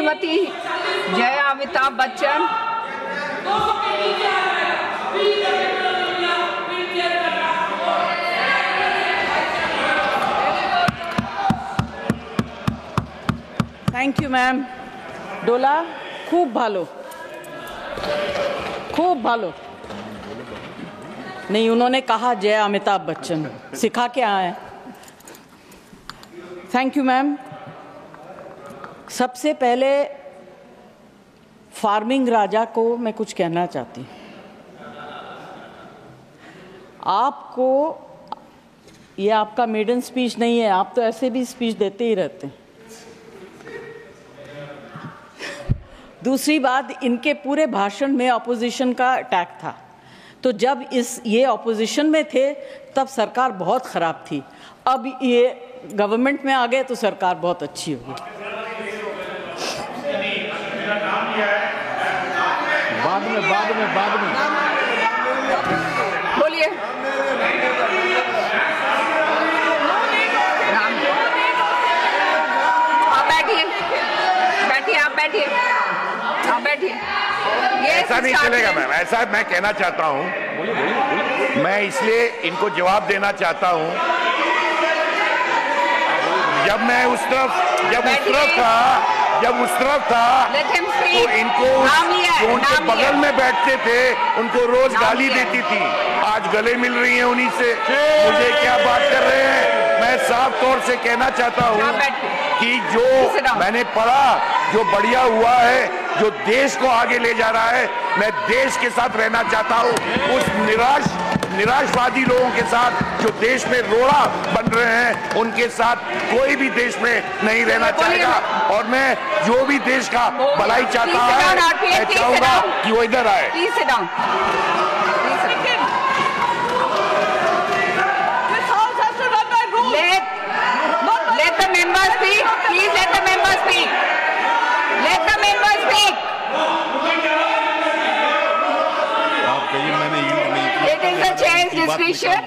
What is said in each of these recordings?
श्रीमती जय Amitabh Bachchan. Thank you ma'am. डोला खूब भालो, खूब भालो। नहीं, उन्होंने कहा जय अमिताभ बच्चन, सिखा के आए। Thank you ma'am. सबसे पहले फार्मिंग राजा को मैं कुछ कहना चाहती हूँ। आपको, ये आपका मेडन स्पीच नहीं है, आप तो ऐसे भी स्पीच देते ही रहते हैं। दूसरी बात, इनके पूरे भाषण में ऑपोजिशन का अटैक था, तो जब ये ऑपोजिशन में थे तब सरकार बहुत ख़राब थी, अब ये गवर्नमेंट में आ गए तो सरकार बहुत अच्छी होगी। बाद में बोलिए। आप बैठिए, आप बैठिए। ऐसा नहीं चलेगा मैम, ऐसा मैं कहना चाहता हूं। मैं इसलिए इनको जवाब देना चाहता हूं, जब मैं उस तरफ था तो इनको जो उनके बगल में बैठते थे उनको रोज गाली देती थी, आज गले मिल रही हैं उन्हीं से। मुझे क्या बात कर रहे हैं? मैं साफ तौर से कहना चाहता हूं कि जो मैंने पढ़ा, जो बढ़िया हुआ है, जो देश को आगे ले जा रहा है, मैं देश के साथ रहना चाहता हूं। उस निराशवादी लोगों के साथ जो देश में रोड़ा बन रहे हैं, उनके साथ कोई भी देश में नहीं रहना चाहेगा। और मैं जो भी देश का भलाई चाहता है, मैं चाहूंगा कि वो इधर आए। Let the member speak. Please let the member speak. Let the member speak. It is the chair's discretion.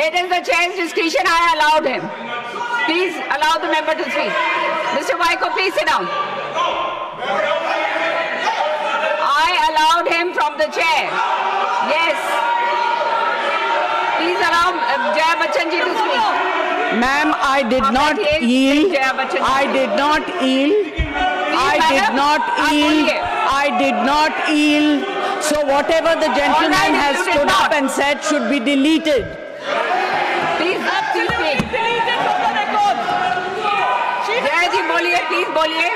It is the chair's discretion. I allowed him. Please allow the member to speak. Mr. Vaiko, please sit down. I allowed him from the chair. Yes. Please allow Jaya Bachchan ji to speak. Ma'am, I did not yield. I did not yield. I did not yield. So whatever the gentleman has stood up and said should be deleted. Please speak. Jaya ji, boliye, please boliye.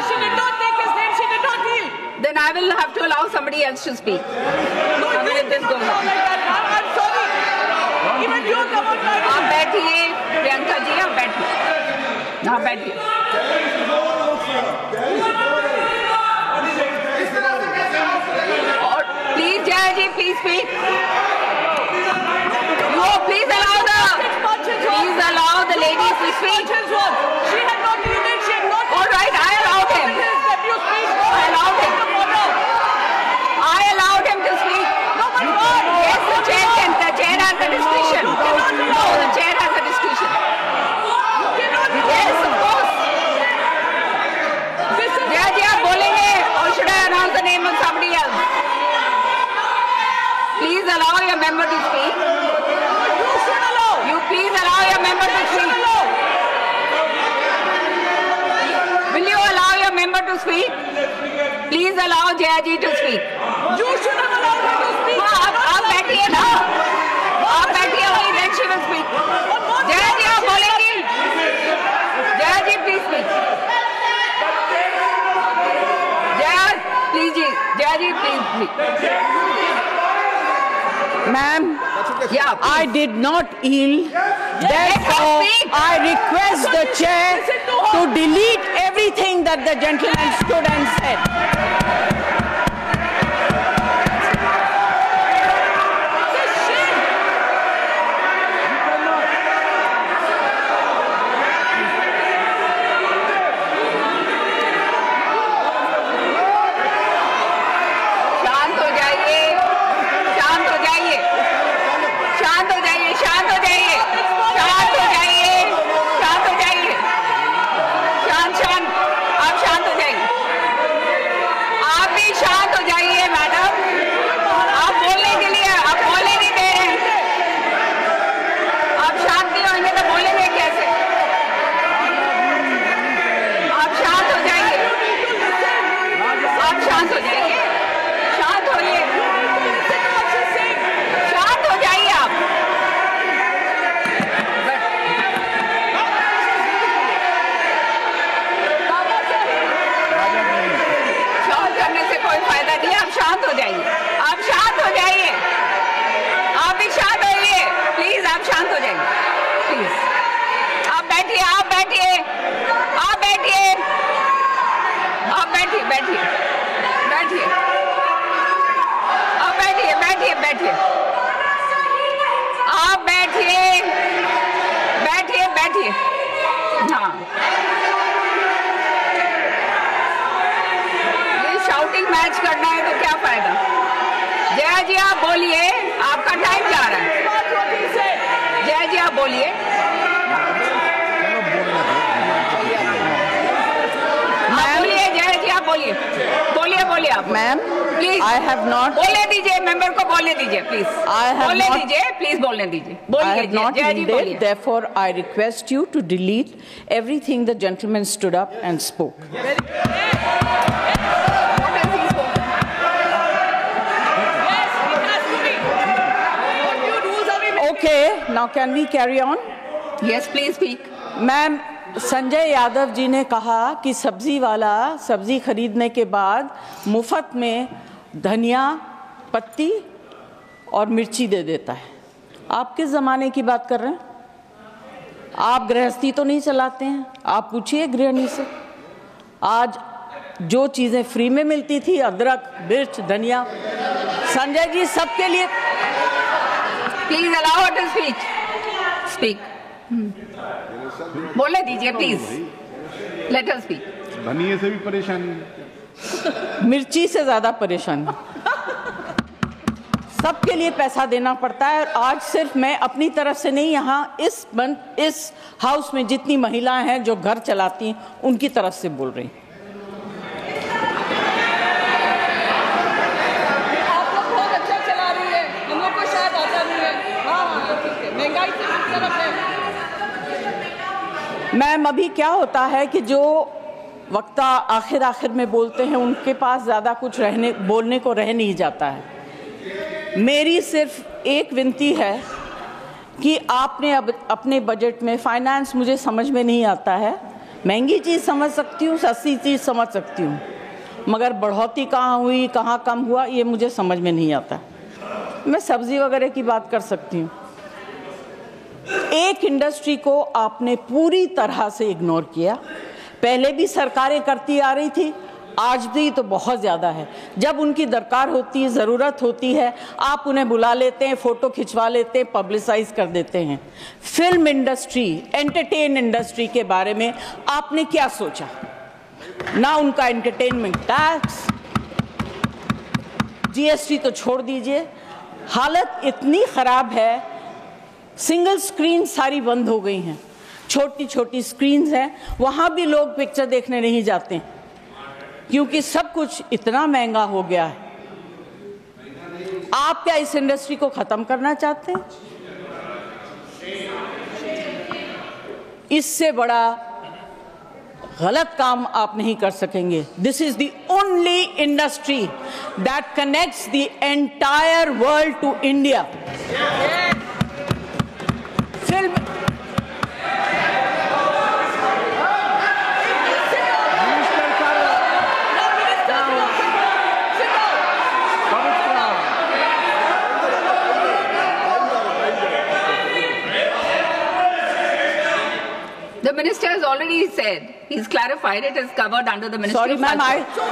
She did not take his name. She did not yield. Then I will have to allow somebody else to speak. I mean, if this goes on. I'm sorry. Even you covered my. आप बैठिए, प्रियंका जी, आप बैठिए। आप बैठिए। और please Jaya ji, please speak. No, please allow the ladies to speak. She had not yielded. She had not. All right, I allowed him. I allowed him to speak. No, but what? Yes, the chair has the discretion. No, the chair has the discretion. Yes, of course. Jaya ji, आप बोलेंगे, or should I announce the name of somebody else? Please allow your member to speak. You should allow. You please allow your member to speak. Will you allow your member to speak? Please allow Jaya ji to speak. You should have allowed her to speak. आप बैठिए ना, आप बैठिए, वही then she will speak. Jaya जी आप बोलेंगी? जया जी please speak. Jaya ji please speak. Ma'am, Yeah, I did not yield. Therefore, I request the chair to delete everything that the gentleman stood and said. शांत हो जाइए, शांत हो जाइए, शांत हो जाइए, शांत हो जाइए, शांत हो जाइए, शांत हो जाइए, लॉजिक मैच करना है तो क्या फायदा? जया जी आप बोलिए, आपका टाइम जा रहा है। जया जी आप बोलिए। आप बोलिए जया जी, आप बोलिए, बोलिए बोलिए आप। Ma'am please, I have not, बोलने दीजिए, मेंबर को बोलने दीजिए प्लीज। बोलने दीजिए प्लीज, बोलने दीजिए। बोलिए जया जी, बोलिए। Therefore, I request you to delete everything the gentleman stood up and spoke. Okay, now can we carry on? Yes, please speak. Ma'am, Sanjay Yadav ji ने कहा कि सब्जी वाला सब्जी खरीदने के बाद मुफ्त में धनिया पत्ती और मिर्ची दे देता है। आप किस ज़माने की बात कर रहे हैं? आप गृहस्थी तो नहीं चलाते हैं? आप पूछिए गृहिणी से। आज जो चीज़ें फ्री में मिलती थी, अदरक, मिर्च, धनिया, संजय जी सबके लिए। Please allow her to speak. Speak, बोलने दीजिए प्लीज। Let us speak. धनिये से भी परेशान, मिर्ची से ज्यादा परेशान, सबके लिए पैसा देना पड़ता है। और आज सिर्फ मैं अपनी तरफ से नहीं, यहाँ इस हाउस में जितनी महिलाएं हैं जो घर चलाती हैं उनकी तरफ से बोल रही। आप लोग बहुत अच्छा चला रही है, हम लोग को शायद आता नहीं है। हाँ ठीक है, महंगाई से किस तरफ है? मैम, अभी क्या होता है कि जो वक्ता आखिर में बोलते हैं उनके पास ज़्यादा कुछ बोलने को रह नहीं जाता है। मेरी सिर्फ एक विनती है कि आपने अब अपने बजट में, फाइनेंस मुझे समझ में नहीं आता है, महंगी चीज़ समझ सकती हूँ, सस्ती चीज़ समझ सकती हूँ, मगर बढ़ोतरी कहाँ हुई, कहाँ कम हुआ, ये मुझे समझ में नहीं आता। मैं सब्ज़ी वगैरह की बात कर सकती हूँ। एक इंडस्ट्री को आपने पूरी तरह से इग्नोर किया। पहले भी सरकारें करती आ रही थी, आज भी तो बहुत ज़्यादा है। जब उनकी दरकार होती है, ज़रूरत होती है, आप उन्हें बुला लेते हैं, फ़ोटो खिंचवा लेते हैं, पब्लिसाइज कर देते हैं। फिल्म इंडस्ट्री, एंटरटेन इंडस्ट्री के बारे में आपने क्या सोचा? ना उनका एंटरटेनमेंट टैक्स, जीएसटी तो छोड़ दीजिए। हालत इतनी ख़राब है, सिंगल स्क्रीन सारी बंद हो गई हैं, छोटी छोटी स्क्रीन्स हैं, वहाँ भी लोग पिक्चर देखने नहीं जाते क्योंकि सब कुछ इतना महंगा हो गया है। आप क्या इस इंडस्ट्री को ख़त्म करना चाहते हैं? इससे बड़ा गलत काम आप नहीं कर सकेंगे। This is the only industry that connects the entire world to India. Film The minister has already said, he's clarified, it is covered under the Ministry Sorry, of ma'am, Culture.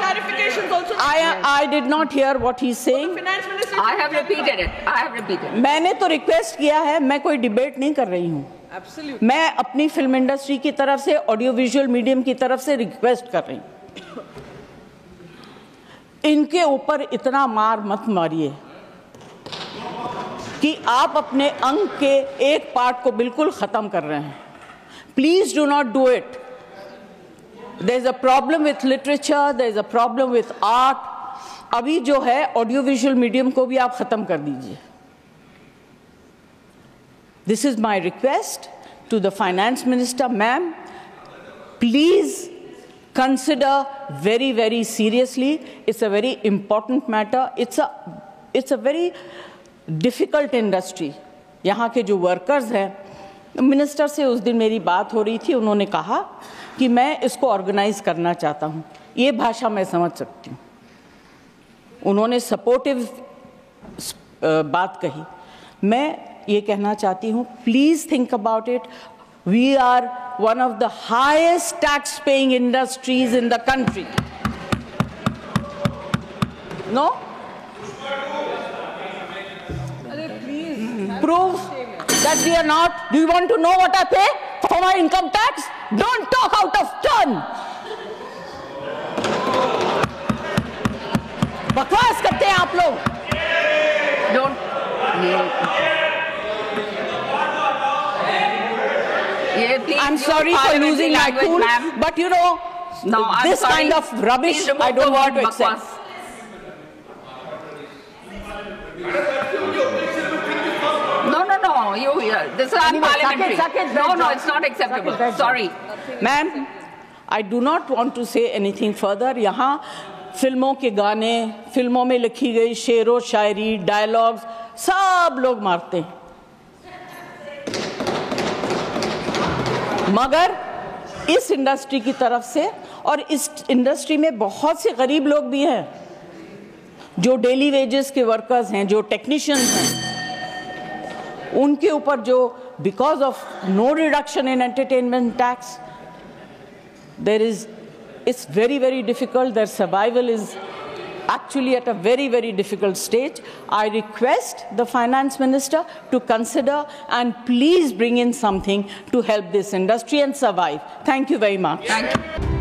clarifications also. I did not hear what he's saying. Finance Minister. I have repeated it. I have repeated. मैंने तो request किया है, मैं कोई debate नहीं कर रही हूँ। Absolutely. मैं अपनी फिल्म इंडस्ट्री की तरफ से, ऑडियो विजुअल मीडियम की तरफ से रिक्वेस्ट कर रही हूँ, इनके ऊपर इतना मार मत मारिए कि आप अपने अंग के एक पार्ट को बिल्कुल खत्म कर रहे हैं। Please do not do it. There is a problem with literature, there is a problem with art. अभी जो है ऑडियो विजुअल मीडियम को भी आप खत्म कर दीजिए। This is my request to the finance minister. Ma'am, please consider very, very seriously. It's a very important matter. It's a very difficult industry. यहाँ के जो वर्कर्स हैं, मिनिस्टर से उस दिन मेरी बात हो रही थी, उन्होंने कहा कि मैं इसको ऑर्गेनाइज करना चाहता हूँ। ये भाषा मैं समझ सकती हूँ। उन्होंने सपोर्टिव बात कही। मैं ये कहना चाहती हूँ, please think about it. We are one of the highest tax-paying industries in the country. No? Prove that we are not. Do you want to know what I pay for my income tax? Don't talk out of turn. आप लोग? Don't. I'm sorry for losing my cool, but you know, this kind of rubbish I don't want to accept. No, this is unparliamentary. No, it's not acceptable. Sorry. Ma'am, I do not want to say anything further. यहाँ फिल्मों के गाने, फिल्मों में लिखी गई शेरो शायरी, dialogues सब लोग मारते हैं, मगर इस इंडस्ट्री की तरफ से, और इस इंडस्ट्री में बहुत से गरीब लोग भी हैं जो डेली वेजेस के वर्कर्स हैं, जो टेक्नीशियंस हैं, उनके ऊपर जो because of no reduction in entertainment tax it's very difficult. Their survival is actually at a very difficult stage. I request the finance minister to consider and please bring in something to help this industry and survive. Thank you very much. Thank you.